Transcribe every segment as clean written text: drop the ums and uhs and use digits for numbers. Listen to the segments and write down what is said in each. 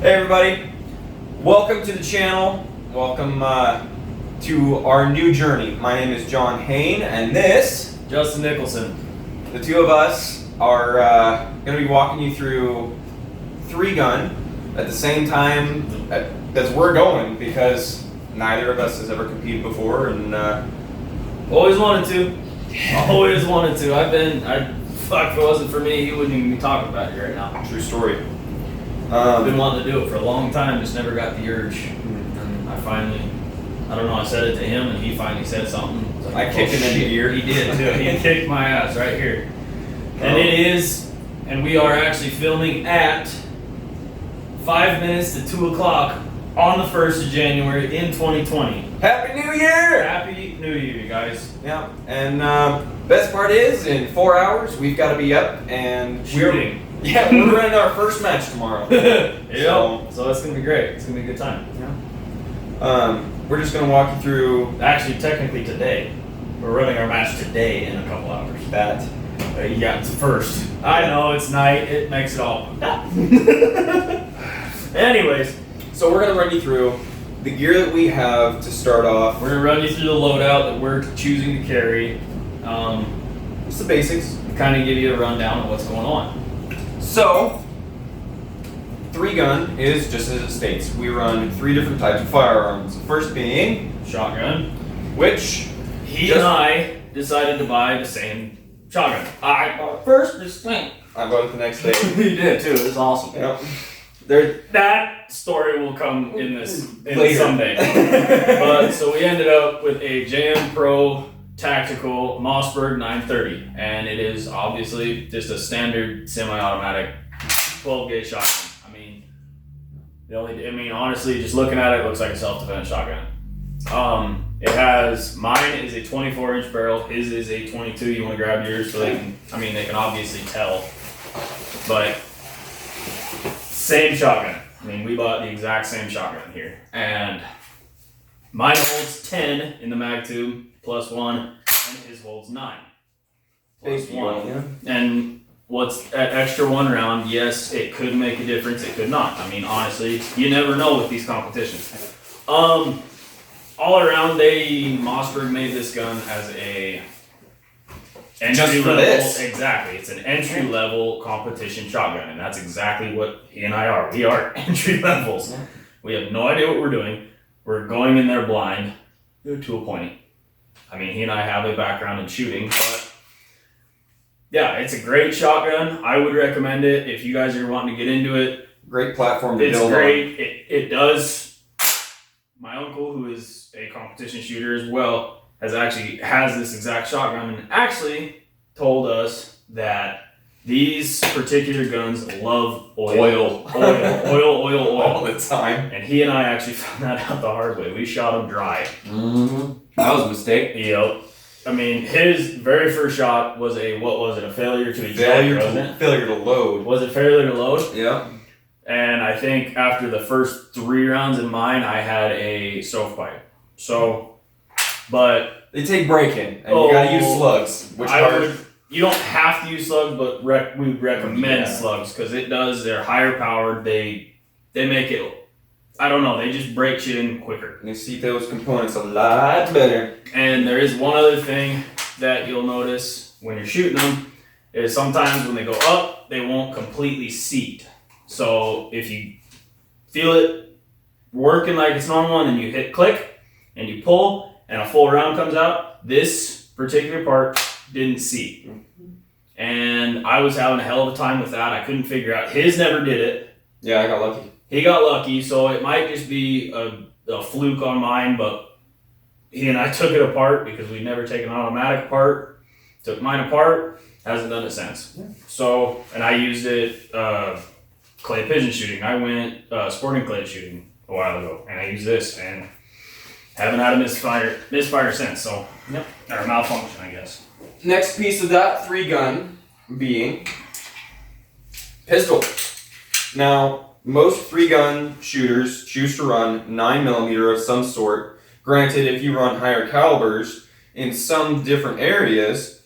Hey everybody, welcome to the channel. Welcome to our new journey. My name is John Haen and this, Justin Nicholson. the two of us are going to be walking you through 3-gun at the same time as we're going, because neither of us has ever competed before, and Always wanted to. Always wanted to. Fuck, if it wasn't for me, he wouldn't even be talking about it right now. true story. I've been wanting to do it for a long time, just never got the urge. And I finally, I don't know, I said it to him and he finally said something. Like, I kicked him in the ear. He did too. He kicked my ass right here. And it is, and we are actually filming at 5 minutes to 2 o'clock on the 1st of January in 2020. Happy New Year! Happy New Year, you guys. Yeah, and best part is, in 4 hours, we've got to be up and Shooting. we're running our first match tomorrow. So it's gonna be great. It's gonna be a good time. Yeah. We're just gonna walk you through Actually, technically today, we're running our match today in a couple hours. that. Yeah, it's first. I know it's night. It makes it all. Anyways, So we're gonna run you through the gear that we have to start off. we're gonna run you through the loadout that we're choosing to carry. Just the basics. Kind of give you a rundown of what's going on. So, 3-gun is just as it states. We run 3 different types of firearms. The first being, Shotgun. which He and I decided to buy the same shotgun. I bought first this thing. I bought it the next day. He did too. It's awesome. Yep. There. That story will come in Later. someday. But so we ended up with a JM Pro Tactical Mossberg 930, and it is obviously just a standard semi-automatic 12-gauge shotgun. Honestly, just looking at it, looks like a self-defense shotgun. It has, mine is a 24-inch barrel, his is a 22. You want to grab yours so they can obviously tell, but same shotgun. We bought the exact same shotgun here, and mine holds 10 in the mag tube plus 1, and his holds 9 plus Big 1. deal, yeah. And what's that extra 1 round? Yes, it could make a difference. It could not. Honestly, you never know with these competitions. All around, Mossberg made this gun as a entry level. This. Exactly, it's an entry level competition shotgun, and that's exactly what he and I are. We are entry levels. Yeah. We have no idea what we're doing. We're going in there blind to a point. He and I have a background in shooting, but yeah, it's a great shotgun. I would recommend it if you guys are wanting to get into it. Great platform to It's build great. It does. My uncle, who is a competition shooter as well, has this exact shotgun, and actually told us that these particular guns love oil. Oil. all the time. And he and I actually found that out the hard way. We shot them dry. Mm-hmm. That was a mistake. Yep. His very first shot was a failure to eject, wasn't it? Failure to load. Was it failure to load? Yeah. And I think after the first 3 rounds in mine, I had a stovepipe. But They take break-in, and you gotta use slugs. You don't have to use slugs, but we would recommend slugs because they're higher powered. They make it, I don't know, they just break shit in quicker. You see those components a lot better. And there is one other thing that you'll notice when you're shooting them is sometimes when they go up, they won't completely seat. So if you feel it working like it's normal and then you hit click and you pull and a full round comes out, this particular part didn't seat. And I was having a hell of a time with that. I couldn't figure out. His never did it. Yeah, I got lucky. He got lucky, so it might just be a fluke on mine, but he and I took it apart because we'd never taken an automatic apart. Took mine apart, hasn't done it since. Yeah. So, and I used it clay pigeon shooting. I went sporting clay shooting a while ago, and I used this, and haven't had a misfire since, so, yep. Or malfunction, I guess. Next piece of that 3-gun being pistol. Now, most 3-gun shooters choose to run 9mm of some sort. Granted, if you run higher calibers in some different areas,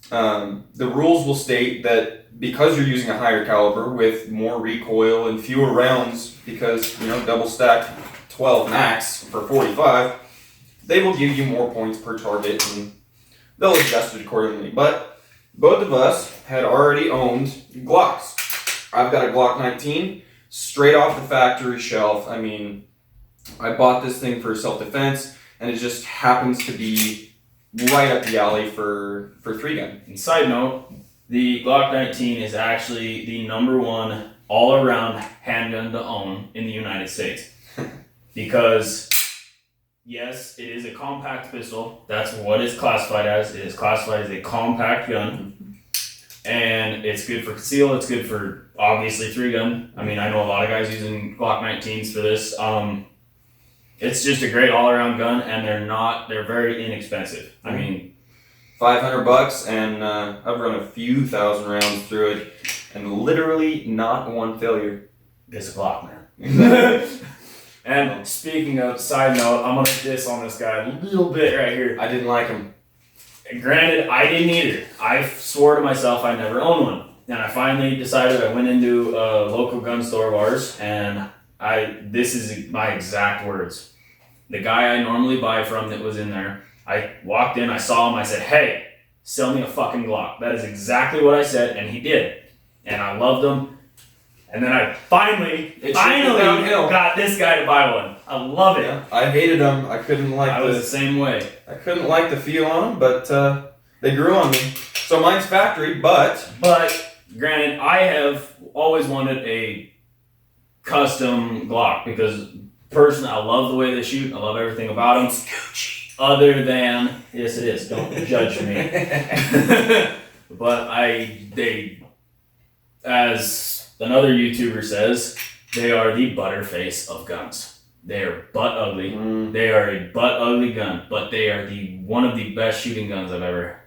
the rules will state that because you're using a higher caliber with more recoil and fewer rounds, because double stack 12 max for 45, they will give you more points per target and they'll adjust it accordingly. But both of us had already owned Glocks. I've got a Glock 19 straight off the factory shelf. I mean, I bought this thing for self-defense and it just happens to be right up the alley for 3-gun. And side note, the Glock 19 is actually the #1 all-around handgun to own in the United States. Because, yes, it is a compact pistol. That's what it's classified as. It is classified as a compact gun. And it's good for conceal. It's good for, obviously, 3-gun. I mean, I know a lot of guys using Glock 19s for this. It's just a great all-around gun, and they're very inexpensive. I mean, $500, and I've run a few thousand rounds through it, and literally not one failure. It's a Glock, man. And speaking of, side note, I'm gonna diss on this guy a little bit right here. I didn't like him. Granted, I didn't either. I swore to myself I'd never own one. And I finally decided. I went into a local gun store of ours, and this is my exact words. The guy I normally buy from that was in there, I walked in, I saw him, I said, "Hey, sell me a fucking Glock." That is exactly what I said, and he did. And I loved him. And then I finally got this guy to buy one. I love it. Yeah, I hated them. I was the same way. I couldn't like the feel on them, but they grew on me. So mine's factory, but granted, I have always wanted a custom Glock because personally, I love the way they shoot. I love everything about them. Gucci. Other than, yes, it is. Don't judge me. But as another YouTuber says, they are the butterface of guns. They are butt ugly. They are a butt ugly gun, but they are one of the best shooting guns I've ever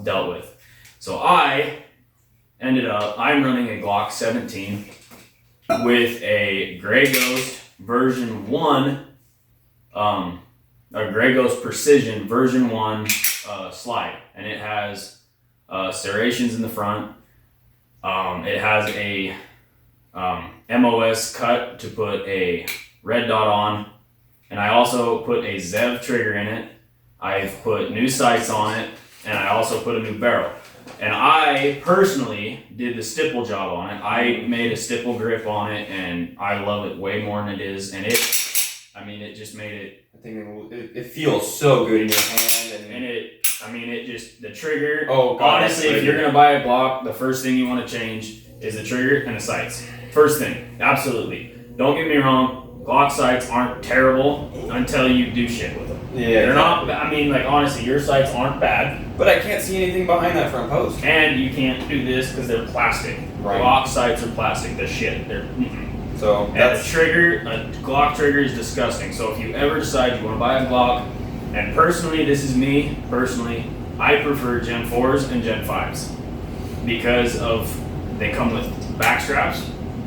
dealt with. So I'm running a Glock 17 with a Grey Ghost version 1, a Grey Ghost Precision version 1 slide, and it has serrations in the front. It has a MOS cut to put a red dot on, and I also put a Zev trigger in it. I've put new sights on it, and I also put a new barrel. And I personally did the stipple job on it. I made a stipple grip on it, and I love it way more than it is. And it just made it. I think it feels so good in your hand, the trigger. Oh God! Honestly, if you're gonna buy a Glock, the first thing you want to change is the trigger and the sights. First thing, absolutely. Don't get me wrong. Glock sights aren't terrible until you do shit with them. Yeah, they're not. I mean, like honestly, your sights aren't bad. But I can't see anything behind that front post. And you can't do this because they're plastic. Right. Glock sights are plastic. They're shit. They're. So and the trigger, a Glock trigger is disgusting. So if you ever decide you want to buy a Glock, and personally, this is me. Personally, I prefer Gen 4s and Gen 5s because they come with back straps.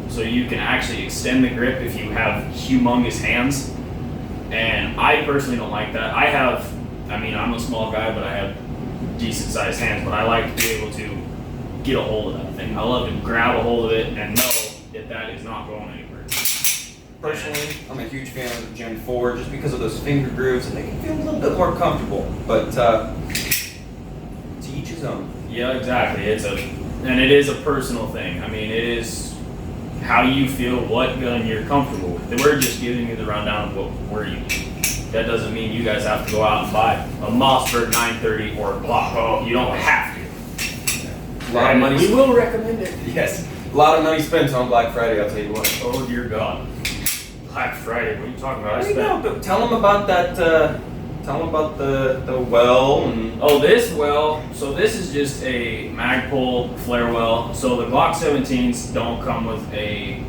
So you can actually extend the grip if you have humongous hands. And I personally don't like that. I'm a small guy, but I have decent sized hands, but I like to be able to get a hold of that thing. I love to grab a hold of it and know that is not going anywhere. Personally, I'm a huge fan of the Gen 4 just because of those finger grooves and they can feel a little bit more comfortable. But to each his own. Yeah, exactly. And it is a personal thing. I mean, it is how you feel, what gun you're comfortable with. We're just giving you the rundown of what we're using. That doesn't mean you guys have to go out and buy a Mossberg 930 or a Glock. Oh, you don't have to. A lot of money. We will recommend it. Yes. A lot of money spent on Black Friday, I'll tell you what. Oh dear God. Black Friday, what are you talking about? Tell them about that, tell them about the well and... Oh, this well, so this is just a Magpul flare well. So the Glock 17s don't come with a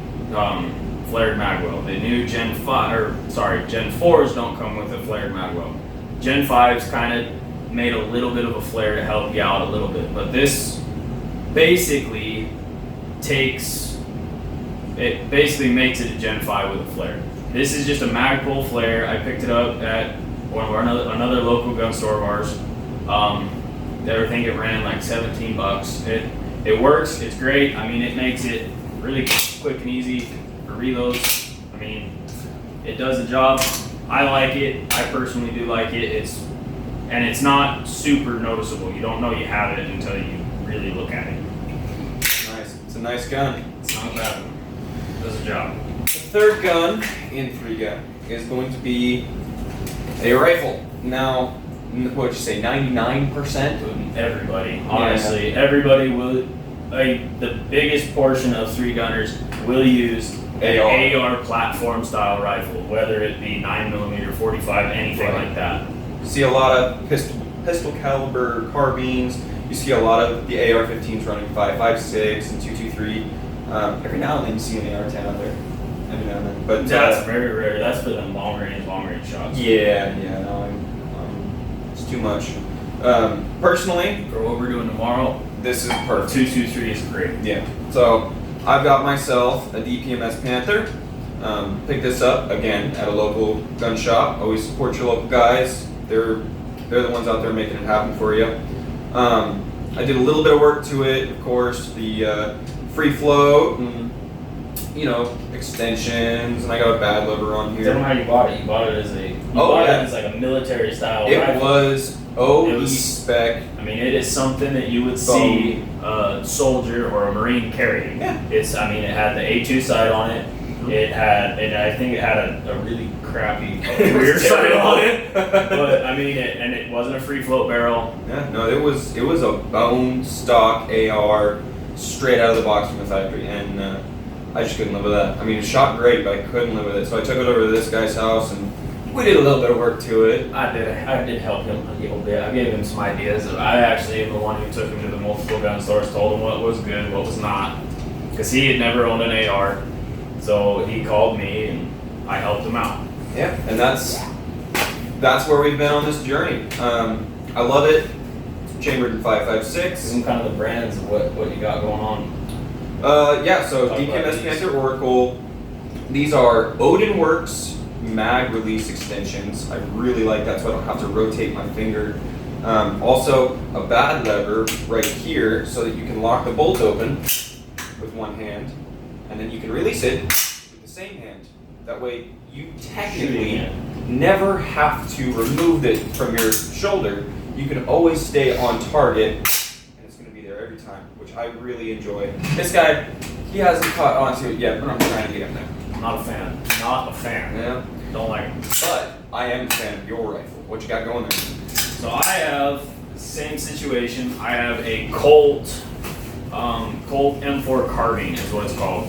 flared mag well. The new Gen 4s don't come with a flared mag well. Gen 5s kind of made a little bit of a flare to help you out a little bit, but this basically makes it a Gen 5 with a flare. This is just a Magpul flare. I picked it up at another local gun store of ours. I think it ran like $17. it works. It's great. I mean, it makes it really quick and easy for reloads. I mean, it does the job. I like it. I personally do like it. It's not super noticeable. You don't know you have it until you really look at it. Nice. It's a nice gun. It's not a bad one. It does the job. The third gun in 3-gun is going to be a rifle. Now, what'd you say, 99%? Everybody, honestly, everybody will. The biggest portion of 3-gunners will use an AR platform style rifle, whether it be 9mm, 45, anything like that. You see a lot of pistol caliber carbines. You see a lot of the AR-15s running 5.56 and 2.23. Every now and then you see an AR-10 out there. Every now and then, but that's very rare. That's for them long range shots. Yeah, no, it's too much. Personally, for what we're doing tomorrow, this is perfect. 2.23 is great. Yeah. So I've got myself a DPMS Panther. Picked this up again at a local gun shop. Always support your local guys. They're the ones out there making it happen for you. I did a little bit of work to it, of course, the free float and extensions, and I got a bad lever on here. Tell them how you bought it. You bought it as it as like a military style rifle. It was OE spec. I mean, it is something that you would see a soldier or a Marine carrying. Yeah. It had the A2 sight on it. I think it had a really crappy rear sight on it. But I mean, it wasn't a free float barrel. Yeah, no, it was a bone stock AR straight out of the box from the factory, and I just couldn't live with that. I mean, it shot great, but I couldn't live with it. So I took it over to this guy's house, and we did a little bit of work to it. I did help him a little bit. I gave him some ideas. I actually am the one who took him to the multiple gun stores, told him what was good, what was not, because he had never owned an AR. So he called me, and I helped him out. Yeah, and that's where we've been on this journey. I love it. Chambered in 5.56. Some kind of the brands of what you got going on. So DPMS Panther Oracle. These are Odin Works mag release extensions. I really like that, so I don't have to rotate my finger. Also, a bad lever right here so that you can lock the bolt open with one hand, and then you can release it with the same hand. That way, you technically never have to remove it from your shoulder. You can always stay on target, and it's going to be there every time, which I really enjoy. This guy, he hasn't caught on to it yet, but I'm trying to get him there. Not a fan. Not a fan. Yeah. Don't like it. But I am a fan of your rifle. What you got going there? So I have the same situation. I have a Colt M4 carbine is what it's called.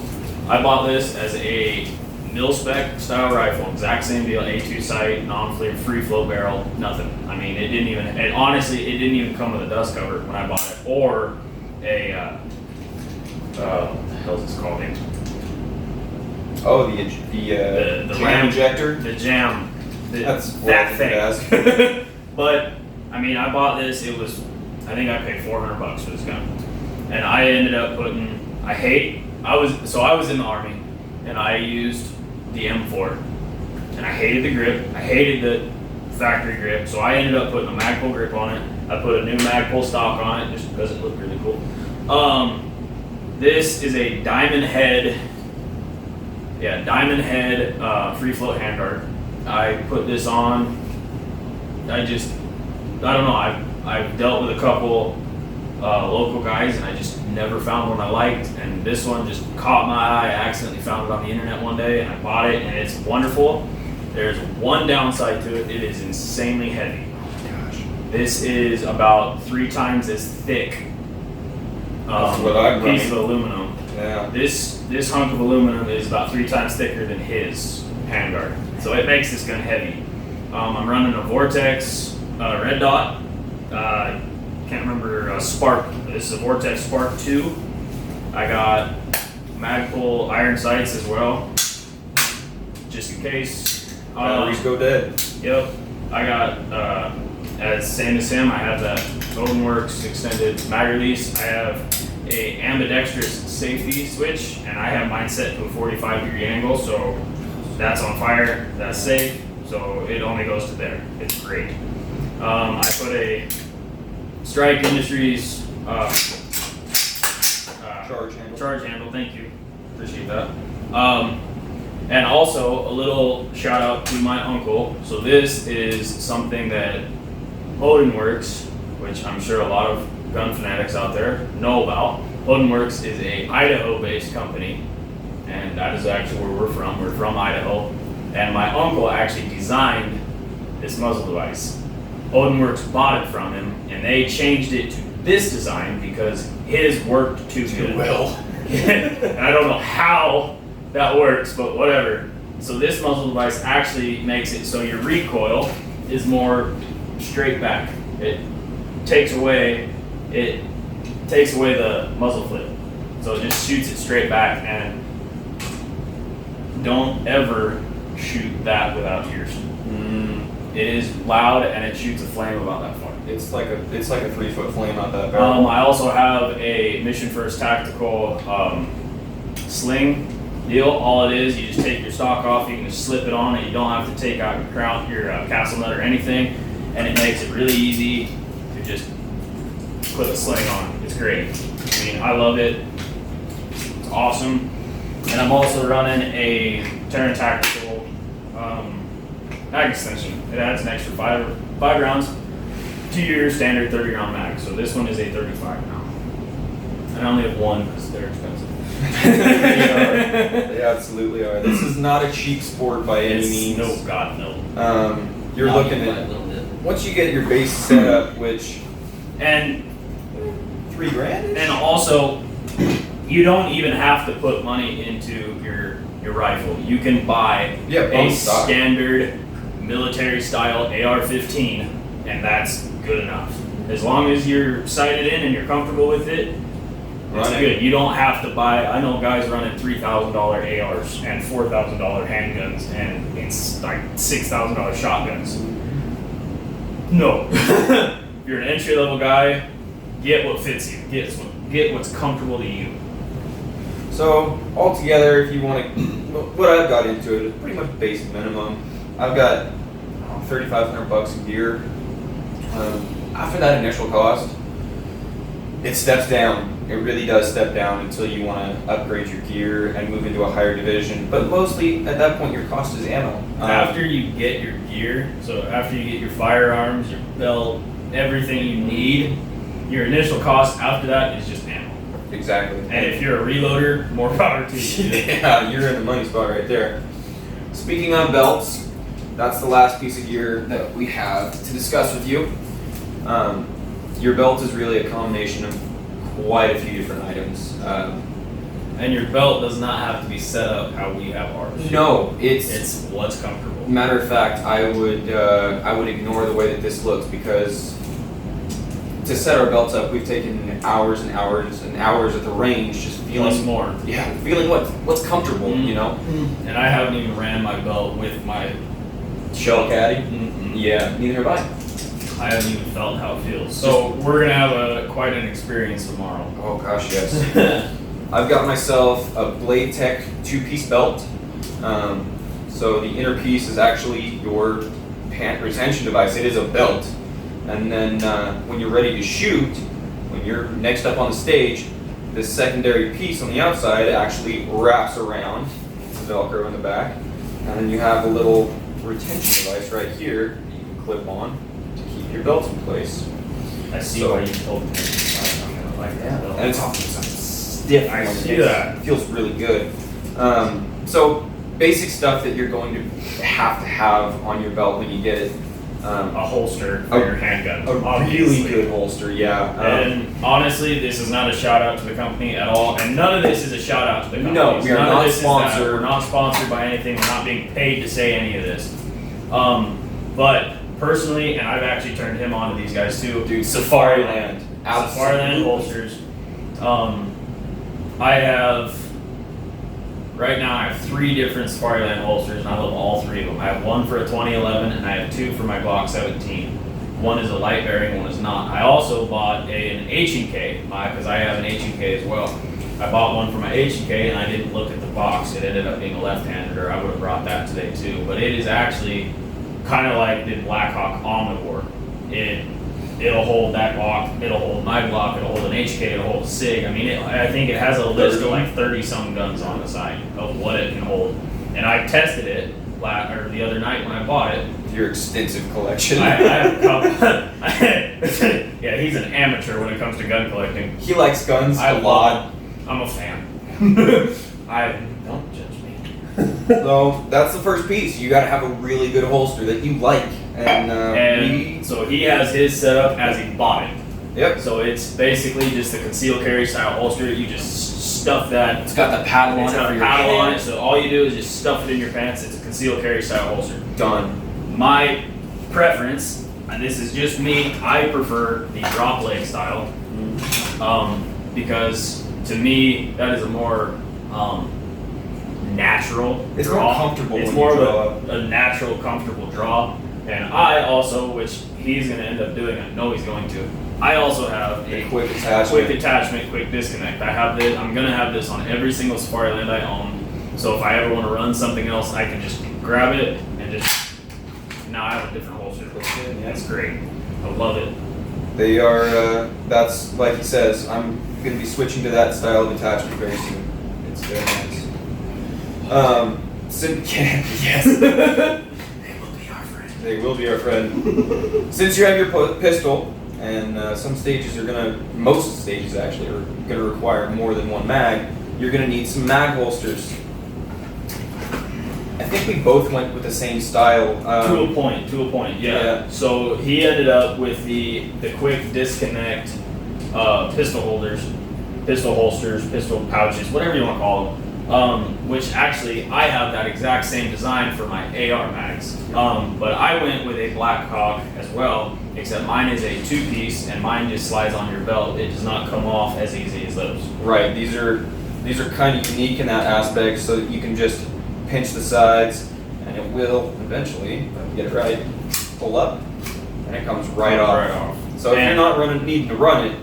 I bought this as a mil-spec style rifle, exact same deal, A2 sight, free flow barrel, nothing. I mean, it didn't even come with a dust cover when I bought it, or a, what the hell is this called? Oh, the jam injector? The jam. That's that thing. But, I mean, I bought this, I think I paid $400 for this gun. And I ended up I was in the Army, and I used the M4, and I hated the grip, I hated the factory grip, so I ended up putting a Magpul grip on it. I put a new Magpul stock on it just because it looked really cool. This is a Diamond Head free float handguard. I put this on, I don't know, I've dealt with a couple local guys, and I just never found one I liked, and this one just caught my eye. I accidentally found it on the internet one day, and I bought it, and it's wonderful. There's one downside to it. It is insanely heavy. Gosh. This is about 3 times as thick piece of aluminum. Yeah. This hunk of aluminum is about 3 times thicker than his handguard, so it makes this gun heavy. I'm running a Vortex red dot. Can't remember Spark. This is a Vortex Spark 2. I got Magpul iron sights as well, just in case. Batteries go dead. Yep. I got as same as him. I have that Odin Works extended mag release. I have a ambidextrous safety switch, and I have mine set to a 45-degree angle, so that's on fire. That's safe. So it only goes to there. It's great. I put a Strike Industries Charge handle, thank you. Appreciate that. And also a little shout out to my uncle. So this is something that Odinworks, which I'm sure a lot of gun fanatics out there know about. Odinworks is a Idaho-based company, and that is actually where we're from. We're from Idaho, and my uncle actually designed this muzzle device. Odinworks bought it from him, and they changed it to this design because his worked too good. Well, And I don't know how that works, but whatever. So this muzzle device actually makes it so your recoil is more straight back. It takes away the muzzle flip. So it just shoots it straight back, and don't ever shoot that without ears. It is loud and it shoots a flame about that far. it's like a 3-foot flame out that barrel. I also have a Mission First Tactical sling deal. All it is, you just take your stock off, you can just slip it on, and you don't have to take out your castle nut or anything, and it makes it really easy to just put a sling on. It's great. I mean, I love it. It's awesome. And I'm also running a Terran Tactical mag extension. It adds an extra five rounds to your standard 30 round mag. So this one is a 35 now. And I only have one because they're expensive. They absolutely are. This is not a cheap sport by any means. No, God, no. You're Not looking even at, a little bit. once you get your base set up, which And $3,000? And also, you don't even have to put money into your rifle. You can buy a stock. standard military style AR-15, and that's good enough. As long as you're sighted in and you're comfortable with it, it's Running. good. You don't have to buy. I know guys running $3,000 ARs and $4,000 handguns and it's like $6,000 shotguns. No. If you're an entry level guy, get what fits you. Get what's comfortable to you. So altogether, if you want to, what I've got into it is pretty much basic minimum. I've got $3,500 a year. After that initial cost, it steps down. It really does step down until you want to upgrade your gear and move into a higher division. But mostly at that point, your cost is ammo. After you get your gear, so after you get your firearms, your belt, everything you need, your initial cost after that is just ammo. Exactly. And if you're a reloader, more power to you. Yeah, you're in the money spot right there. Speaking on belts, that's the last piece of gear that we have to discuss with you. Your belt is really a combination of quite a few different items. And your belt does not have to be set up how we have ours. No, It's what's comfortable. matter of fact, I would ignore the way that this looks because to set our belts up, we've taken hours and hours and hours at the range just Plus feeling more. feeling what's comfortable, you know. And I haven't even ran my belt with my Shell caddy. Mm-mm. Yeah, neither have I. I haven't even felt how it feels. So we're gonna have quite an experience tomorrow. Oh gosh, yes. I've got myself a Blade Tech 2-piece belt. So the inner piece is actually your pant retention device. It is a belt. And then when you're ready to shoot, when you're next up on the stage, this secondary piece on the outside actually wraps around. It's Velcro in the back. And then you have a little retention device right here that you can clip on to keep your belt in place. I see So- why you told me. I'm gonna like that. And it's awesome. Stiff. I on the see case. that. It feels really good. So basic stuff that you're going to have on your belt when you get it. A holster for your handgun. A obviously. really good holster, yeah. And honestly, this is not a shout out to the company at all, and none of this is a shout out to the company. No, we are None not of this is that. sponsored. We're not sponsored by anything. We're not being paid to say any of this. But personally, and I've actually turned him on to these guys too. Dude, Safariland. Safariland holsters. Right now I have 3 different Safariland holsters, and I love all 3 of them. I have one for a 2011, and I have 2 for my Glock 17. One is a light bearing, one is not. I also bought an H&K, because I have an H&K as well. I bought one for my H&K, and I didn't look at the box. It ended up being a left-handed, or I would have brought that today too. But it is actually kind of like the Blackhawk Omnivore. it'll hold that Glock, it'll hold my Glock, it'll hold an HK, it'll hold a SIG. I mean, I think it has a list of like 30-some guns on the side of what it can hold. And I tested it the other night when I bought it. Your extensive collection. I have a couple. Yeah, he's an amateur when it comes to gun collecting. He likes guns a lot. I'm a fan. Don't judge me. So that's the first piece. You got to have a really good holster that you like, and so he has his set up as he bought it. Yep. So it's basically just a concealed carry style holster. You just stuff that. It's got the paddle on it. It's got for a your paddle on hand. it. So all you do is just stuff it in your pants. It's a concealed carry style holster. Done. My preference, and this is just me, I prefer the drop leg style, because to me that is a more natural It's draw. more comfortable. It's when more you draw of a natural, comfortable draw. And I also, which he's going to end up doing, I know he's going to. I also have a a quick attachment. quick disconnect. I have this. I'm going to have this on every single safari land I own. So if I ever want to run something else, I can just grab it and just. Now I have a different holster. That's great. I love it. They are. That's like he says. I'm going to be switching to that style of attachment very soon. It's very nice. Yes. They will be our friend. Since you have your pistol, and some stages most stages actually are gonna require more than one mag, you're gonna need some mag holsters. I think we both went with the same style. To a point, yeah. So he ended up with the quick disconnect pistol holders, pistol holsters, pistol pouches, whatever you want to call them. Which actually I have that exact same design for my AR mags. But I went with a Black Hawk as well, except mine is a 2-piece and mine just slides on your belt. It does not come off as easy as those. Right. These are kind of unique in that aspect, so that you can just pinch the sides, and it will eventually, if I can get it right, pull up, and it comes right off. So if you're not needing to run it,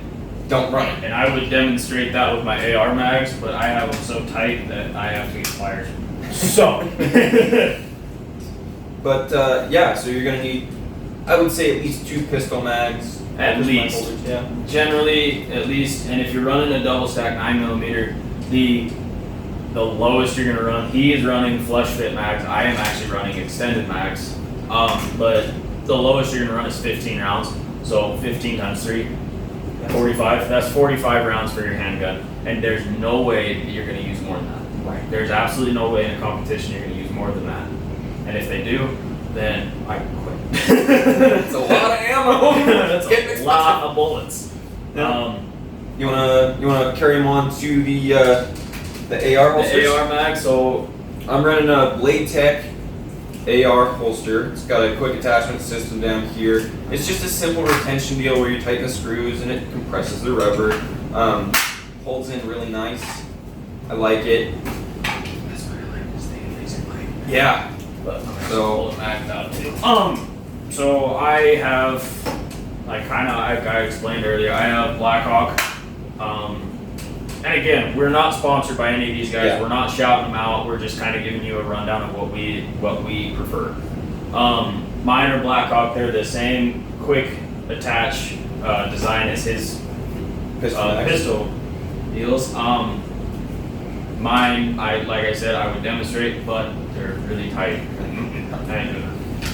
don't run it. And I would demonstrate that with my AR mags, but I have them so tight that I have to get pliers. So. But so you're gonna need, I would say, at least 2 pistol mags. At least. Holders, yeah. Generally, at least, and if you're running a double stack 9mm, the lowest you're gonna run, he is running flush fit mags. I am actually running extended mags. But the lowest you're gonna run is 15 rounds. So 15 times 3. 45. That's 45 rounds for your handgun, and there's no way that you're going to use more than that. Right. There's absolutely no way in a competition you're going to use more than that. And if they do, then I quit. It's a lot of ammo. That's a lot of bullets. Yeah. You wanna carry them on to the AR holsters? The AR mag. So I'm running a Blade Tech AR holster. It's got a quick attachment system down here. It's just a simple retention deal where you tighten the screws and it compresses the rubber. Holds in really nice. I like it. That's what I learned this thing recently. Yeah. But So pull it back out too. So I have, like I explained earlier, I have Black Hawk. And again, we're not sponsored by any of these guys. Yeah. We're not shouting them out. We're just kind of giving you a rundown of what we prefer. Mine are Black Hawk. They're the same quick attach design as his pistol deals. Mine, like I said, I would demonstrate, but they're really tight.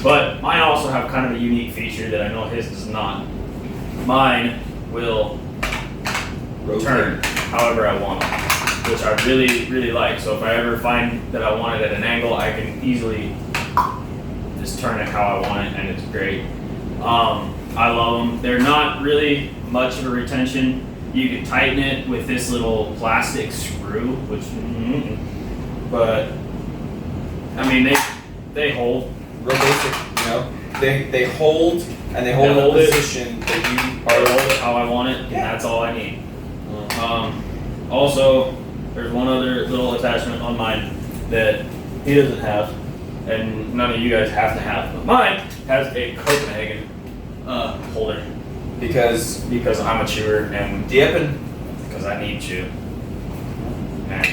But mine also have kind of a unique feature that I know his does not. Mine will turn however I want it, which I really, really like. So if I ever find that I want it at an angle, I can easily just turn it how I want it, and it's great. I love them. They're not really much of a retention. You can tighten it with this little plastic screw, which, but I mean they hold. Real basic, you know. They hold, and they hold in a position that you I hold it how I want it, and that's all I need. Also, there's one other little attachment on mine that he doesn't have, and none of you guys have to have, but mine has a Copenhagen holder. Because I'm a chewer, and dipping. Because I need to. And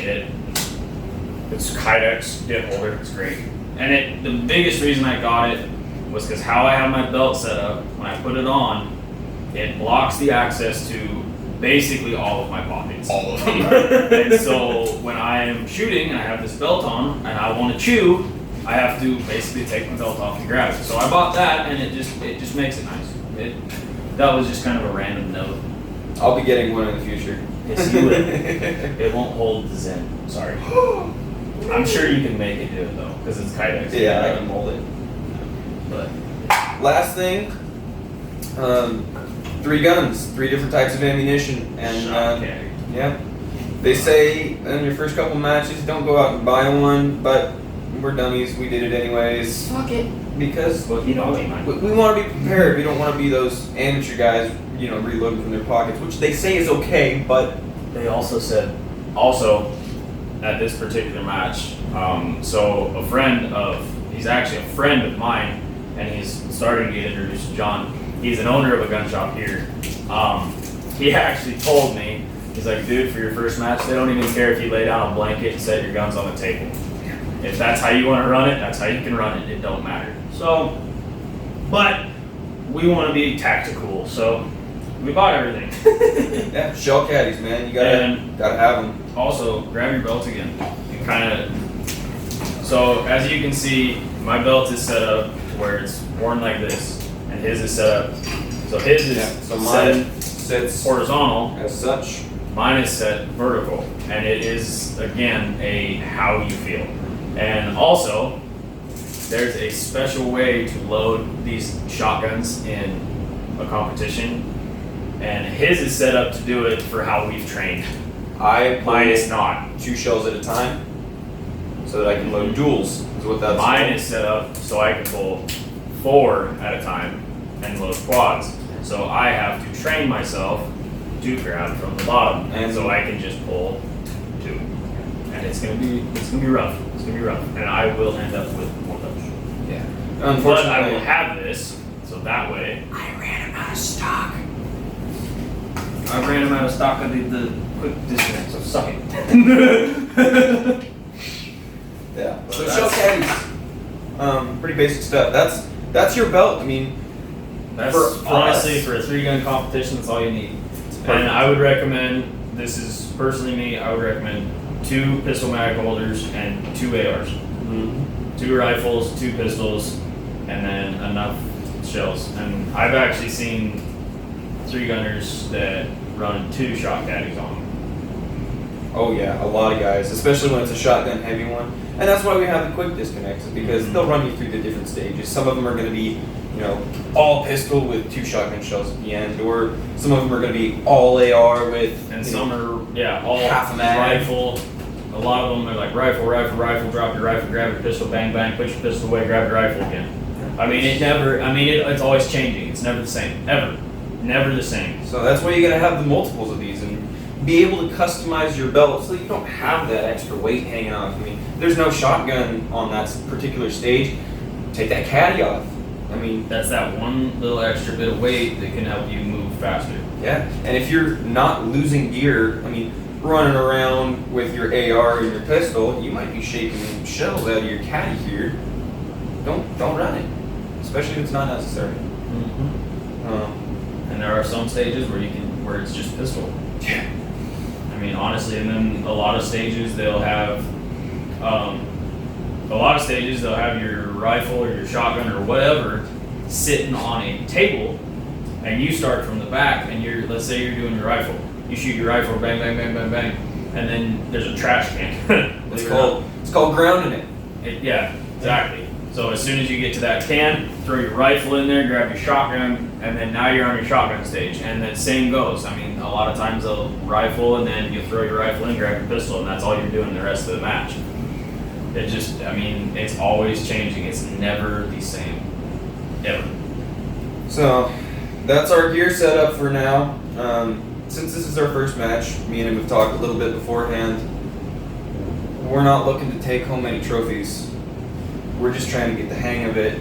it's Kydex dip holder, it's great. And the biggest reason I got it was because how I have my belt set up, when I put it on, it blocks the access to basically all of my pockets. All of them. And so when I am shooting and I have this belt on and I want to chew, I have to basically take my belt off to grab it. So I bought that, and it just makes it nice. That was just kind of a random note. I'll be getting one in the future. Yes, you will. It won't hold the Zen. Sorry. I'm sure you can make it do it though, because it's Kydex. Yeah, I can mold it. But last thing, 3 guns, 3 different types of ammunition, and yeah, they say in your first couple matches, don't go out and buy one, but we're dummies. We did it anyways. Fuck it. Because Well, we want to be prepared. We don't want to be those amateur guys, reloading from their pockets, which they say is okay, but They also said, at this particular match, so he's actually a friend of mine, and he's starting to get introduced to John. He's an owner of a gun shop here. He actually told me, he's like, dude, for your first match, they don't even care if you lay down a blanket and set your guns on the table. If that's how you want to run it, that's how you can run it. It don't matter. So, but we want to be tactical, so we bought everything. yeah, shell caddies, man. You gotta have them. Also, grab your belt again. You kind of. So as you can see, my belt is set up where it's worn like this, and his is set up. So his is so mine sits horizontal as such. Mine is set vertical, and it is again a how you feel. And also, there's a special way to load these shotguns in a competition, and his is set up to do it for how we've trained. Mine is not. 2 shells at a time, so that I can load duels. Is what that's. Mine is set up so I can pull 4 at a time and load quads. So I have to train myself to grab from the bottom, and so I can just pull 2. And it's gonna be rough. It's gonna be rough, and I will end up with more of those. Yeah. But Unfortunately, I will have this, so that way I ran him out of stock. I ran him out of stock of the quick disconnect, so suck it. Yeah. So shell caddies. Pretty basic stuff. That's your belt. I mean, That's honestly for a 3-gun competition. That's all you need. And I would recommend. This is personally me. I would recommend 2 pistol mag holders and 2 ARs. Mm-hmm. 2 rifles, 2 pistols, and then enough shells. And I've actually seen 3-gunners that run 2 shot caddies on them. Oh yeah, a lot of guys, especially when it's a shotgun heavy one. And that's why we have the quick disconnects, because they'll run you through the different stages. Some of them are going to be, all pistol with 2 shotgun shells at the end, or some of them are going to be all AR with, and some are all half a mag. rifle. A lot of them are like rifle, drop your rifle, grab your pistol, bang, bang, put your pistol away, grab your rifle again. I mean, it's always changing. It's never the same, ever. Never the same. So that's why you got to have the multiples of these and be able to customize your belt so that you don't have that extra weight hanging off. I mean, there's no shotgun on that particular stage. Take that caddy off. I mean, that's that one little extra bit of weight that can help you move faster. Yeah, and if you're not losing gear, I mean, running around with your AR and your pistol, you might be shaking shells out of your caddy here. Don't run it, especially if it's not necessary. And there are some stages where it's just pistol. Yeah. I mean, honestly, and then a lot of stages they'll have your rifle or your shotgun or whatever sitting on a table, and you start from the back, and let's say you're doing your rifle. You shoot your rifle, bang, bang, bang, bang, bang, and then there's a trash can. It's called grounding it. Yeah, exactly. So as soon as you get to that can, throw your rifle in there, grab your shotgun, and then now you're on your shotgun stage. And the same goes. I mean, a lot of times they'll rifle, and then you throw your rifle in, grab your pistol, and that's all you're doing the rest of the match. It's always changing. It's never the same. Ever. So, that's our gear setup for now. Since this is our first match, me and him have talked a little bit beforehand. We're not looking to take home any trophies. We're just trying to get the hang of it.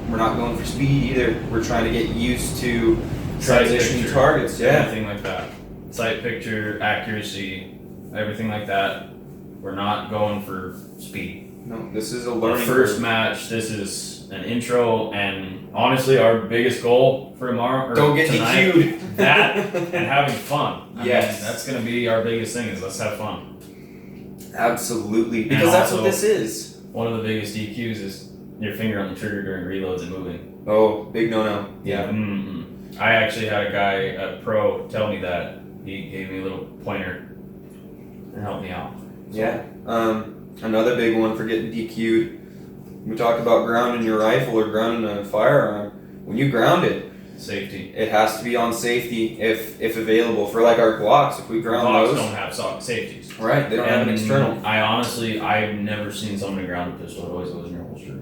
We're not going for speed either. We're trying to get used to transitioning targets. Yeah. Everything like that. Sight picture, accuracy, everything like that. We're not going for speed. No, this is a learning First curve. match, this is an intro, and honestly, our biggest goal for tomorrow or Don't get tonight, DQ'd. that and having fun. I Yes. mean, that's gonna be our biggest thing, is let's have fun. Absolutely, because And that's what also- this is. One of the biggest DQs is your finger on the trigger during reloads and moving. Oh, big no. Yeah. I actually had a guy, a pro, tell me that. He gave me a little pointer and helped me out. Yeah. Another big one for getting DQ'd. We talk about grounding your rifle or grounding a firearm. When you ground it, Safety. it has to be on safety if available. For like our Glocks, if we ground Glocks those, don't have safeties. right? They don't have an And external. I've never seen someone ground a pistol. It always goes in your holster.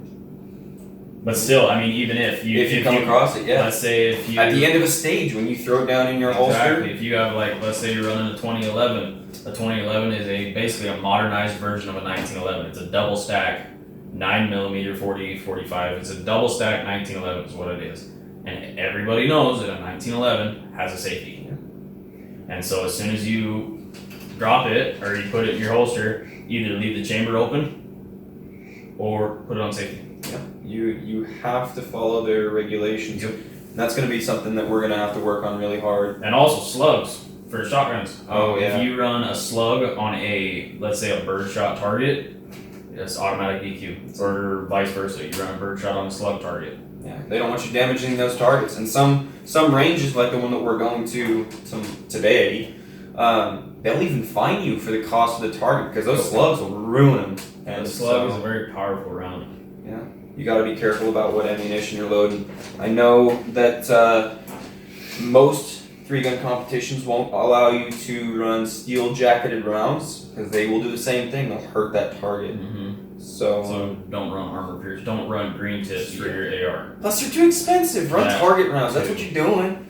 But still, I mean, even if you come across it, yeah. let's say if you At the end of a stage, when you throw it down in your holster, exactly, if you have like, let's say you're running a 2011. A 2011 is basically a modernized version of a 1911. It's a double stack 9mm 40-45. It's a double stack 1911 is what it is. And everybody knows that a 1911 has a safety. And so as soon as you drop it or you put it in your holster, either leave the chamber open or put it on safety. yeah, you have to follow their regulations. Yep. And that's going to be something that we're going to have to work on really hard. And also slugs for shotguns. Oh, yeah. If you run a slug on a, let's say, a birdshot target, it's automatic DQ. Or vice versa, you run a birdshot on a slug target. Yeah, they don't want you damaging those targets. And some ranges, like the one that we're going to today, they'll even fine you for the cost of the target because those slugs will ruin them. And the slug is a very powerful round. Yeah, you got to be careful about what ammunition you're loading. I know that most 3-gun competitions won't allow you to run steel jacketed rounds because they will do the same thing. They'll hurt that target. So don't run armor pierce. Don't run green tips for your AR. Plus, they're too expensive. Run Yeah. target rounds. That's what you're doing.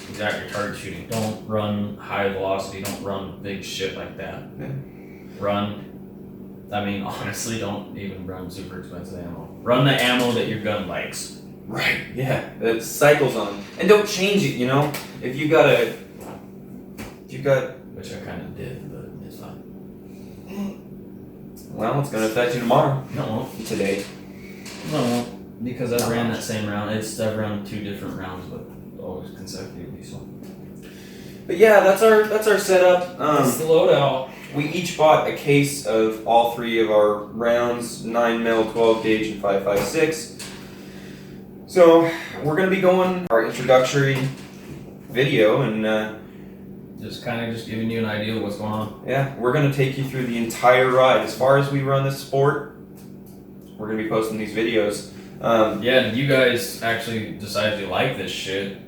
Exactly, target shooting. Don't run high velocity. Don't run big shit like that. Yeah. I mean, honestly, don't even run super expensive ammo. Run the ammo that your gun likes. Right. Yeah. It cycles on, and don't change it. You know, if you got, Which I kind of did, but it's fine. well, it's gonna affect you tomorrow. No, it won't. Today. No, it won't. Because I've ran that same round. I've run 2 different rounds, but always consecutively. So. But yeah, that's our setup. It's the loadout. We each bought a case of all 3 of our rounds, 9mm, 12 gauge, and 5.56. So we're gonna be going our introductory video, and Just giving you an idea of what's going on. yeah, we're gonna take you through the entire ride. As far as we run this sport, we're gonna be posting these videos. Yeah, and you guys actually decided you like this shit.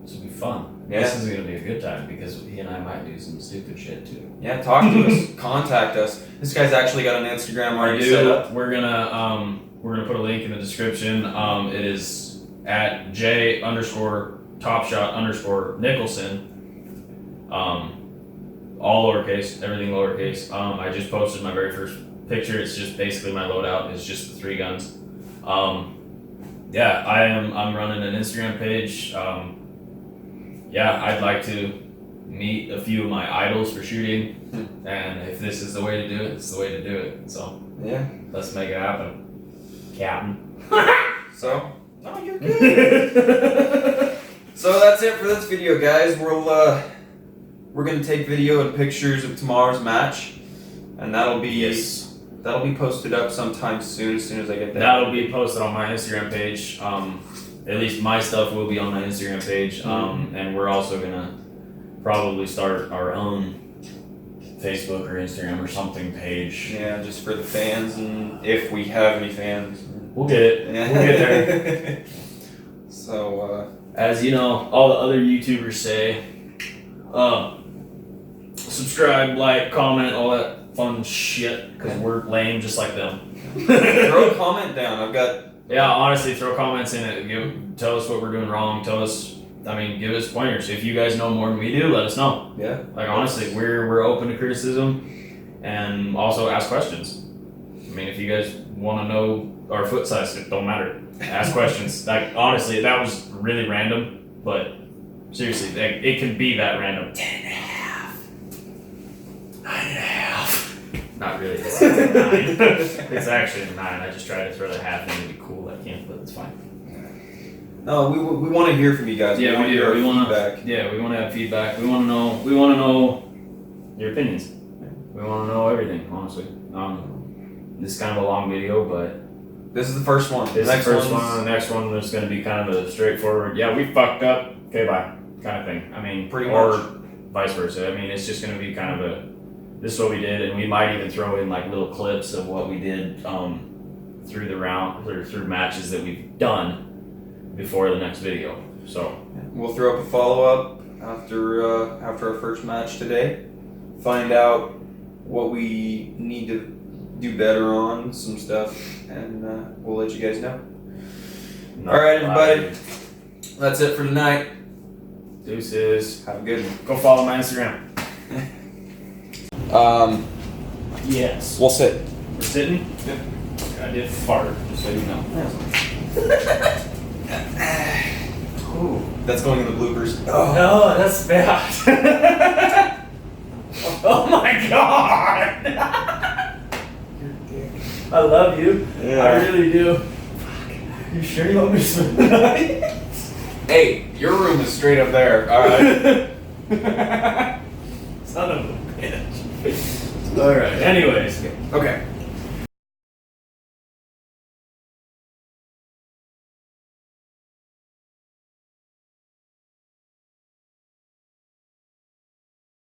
This will be fun. Yeah. This is gonna be a good time because he and I might do some stupid shit too. Yeah, talk to us, contact us. This guy's actually got an Instagram already set up. We're gonna put a link in the description. It is at J_Topshot_Nicholson. All lowercase, everything lowercase. I just posted my very first picture. It's just basically my loadout. It's just the 3 guns. Yeah, I'm running an Instagram page. Yeah, I'd like to meet a few of my idols for shooting, and if this is the way to do it, it's the way to do it. So Yeah. let's make it happen, Captain. So. Oh, you're good. So that's it for this video, guys. We're gonna take video and pictures of tomorrow's match, and that'll be posted up sometime soon. As soon as I get that. That'll be posted on my Instagram page. At least my stuff will be on my Instagram page. And we're also gonna probably start our own Facebook or Instagram or something page. Yeah, just for the fans, and if we have any fans. We'll get it. Yeah. We'll get there. So, as you know, all the other YouTubers say, subscribe, like, comment, all that fun shit, because we're lame just like them. throw a comment down. I've got. Yeah, honestly, throw comments in it. Tell us what we're doing wrong. Give us pointers. If you guys know more than we do, let us know. Yeah. Like, honestly, we're open to criticism, and also ask questions. I mean, if you guys want to know our foot size, it don't matter. Ask questions. Like, honestly, that was really random, but seriously, like, it can be that random. 10.5. 9.5. Not really. It's a 9. It's actually a 9. I just tried to throw the half in to be cool. can't, but it's fine. No, we want to hear from you guys. Yeah, wanna we do. hear We our want feedback. to. Yeah, we want to have feedback. We want to know. We want to know your opinions. We want to know everything, honestly. This is kind of a long video, but This is the first one. this is the first one. The next one, there's going to be kind of a straightforward. Yeah, we fucked up. Okay, bye. Kind of thing. I mean, Pretty or much. vice versa. I mean, it's just going to be kind of a. This is what we did, and we might even throw in like little clips of what we did through the round or through matches that we've done before the next video. So We'll throw up a follow up after our first match today. Find out what we need to do better on some stuff, and we'll let you guys know. All right, everybody. That's it for tonight. Deuces. Have a good one. Go follow my Instagram. Yes. We'll sit. We're sitting? Yep. I did fart, just so you know. Ooh, that's going in the bloopers. Oh, no, that's bad. Oh my god! I love you. Yeah. I really do. You sure you want me to spend the night? Hey, your room is straight up there. All right. Son of a bitch. Alright, anyways. Okay.